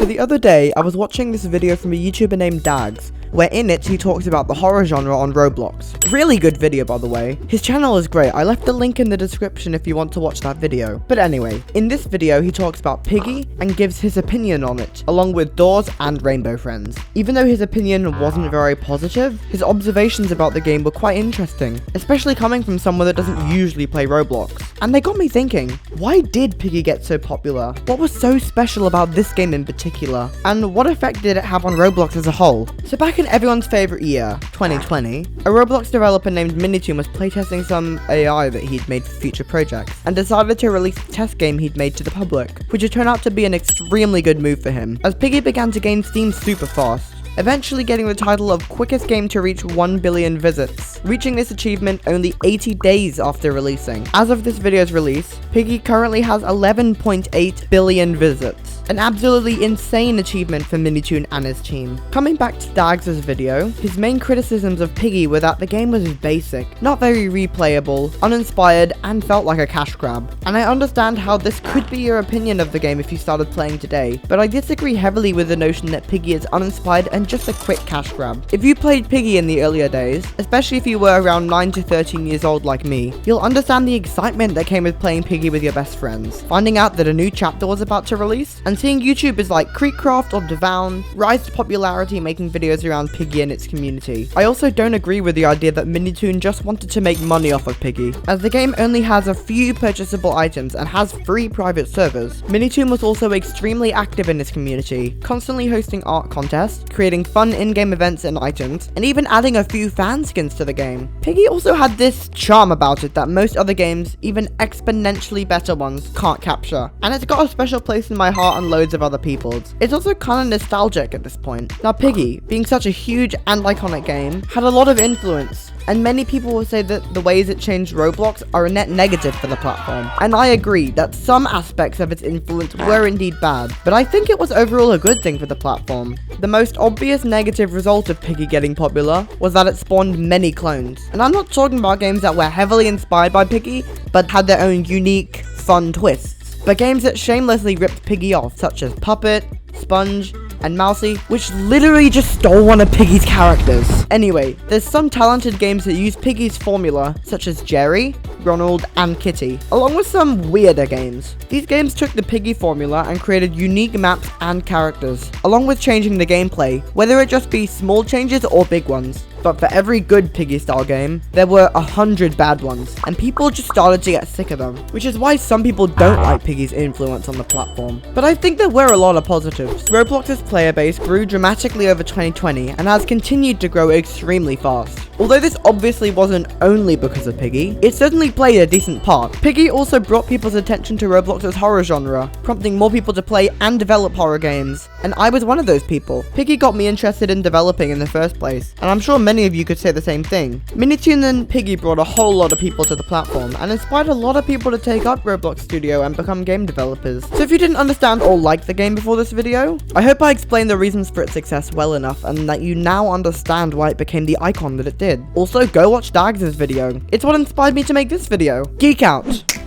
So the other day, I was watching this video from a YouTuber named DAGGZ'S, where in it he talks about the horror genre on Roblox. Really good video, by the way. His channel is great. I left the link in the description if you want to watch that video. But anyway, in this video he talks about Piggy and gives his opinion on it, along with Doors and Rainbow Friends. Even though his opinion wasn't very positive, his observations about the game were quite interesting, especially coming from someone that doesn't usually play Roblox. And they got me thinking, why did Piggy get so popular? What was so special about this game in particular? And what effect did it have on Roblox as a whole? So back in everyone's favorite year, 2020, a Roblox developer named Minitoon was playtesting some AI that he'd made for future projects, and decided to release the test game he'd made to the public, which had turned out to be an extremely good move for him, as Piggy began to gain steam super fast, eventually getting the title of quickest game to reach 1 billion visits, reaching this achievement only 80 days after releasing. As of this video's release, Piggy currently has 11.8 billion visits. An absolutely insane achievement for Minitoon and his team. Coming back to DAGGZ'S video, his main criticisms of Piggy were that the game was basic, not very replayable, uninspired, and felt like a cash grab. And I understand how this could be your opinion of the game if you started playing today, but I disagree heavily with the notion that Piggy is uninspired and just a quick cash grab. If you played Piggy in the earlier days, especially if you were around 9 to 13 years old like me, you'll understand the excitement that came with playing Piggy with your best friends, finding out that a new chapter was about to release, and seeing YouTubers like Creekcraft or Devown rise to popularity making videos around Piggy and its community. I also don't agree with the idea that Minitoon just wanted to make money off of Piggy. As the game only has a few purchasable items and has free private servers, Minitoon was also extremely active in its community, constantly hosting art contests, creating fun in-game events and items, and even adding a few fan skins to the game. Piggy also had this charm about it that most other games, even exponentially better ones, can't capture, and it's got a special place in my heart and loads of other people's. It's also kind of nostalgic at this point. Now Piggy, being such a huge and iconic game, had a lot of influence, and many people will say that the ways it changed Roblox are a net negative for the platform. And I agree that some aspects of its influence were indeed bad, but I think it was overall a good thing for the platform. The most obvious negative result of Piggy getting popular was that it spawned many clones. And I'm not talking about games that were heavily inspired by Piggy, but had their own unique, fun twists. But games that shamelessly ripped Piggy off, such as Puppet, Sponge, and Mousy, which literally just stole one of Piggy's characters. Anyway, there's some talented games that use Piggy's formula, such as Jerry, Ronald, and Kitty, along with some weirder games. These games took the Piggy formula and created unique maps and characters, along with changing the gameplay, whether it just be small changes or big ones. But for every good Piggy style game, there were 100 bad ones, and people just started to get sick of them, which is why some people don't like Piggy's influence on the platform. But I think there were a lot of positives. Roblox's player base grew dramatically over 2020 and has continued to grow extremely fast. Although this obviously wasn't only because of Piggy, it certainly played a decent part. Piggy also brought people's attention to Roblox's horror genre, prompting more people to play and develop horror games, and I was one of those people. Piggy got me interested in developing in the first place, and I'm sure many of you could say the same thing. Minitoon and Piggy brought a whole lot of people to the platform, and inspired a lot of people to take up Roblox Studio and become game developers. So if you didn't understand or like the game before this video, I hope I explained the reasons for its success well enough, and that you now understand why it became the icon that it did. Also, go watch DAGGZ'S video. It's what inspired me to make this video. Geek out!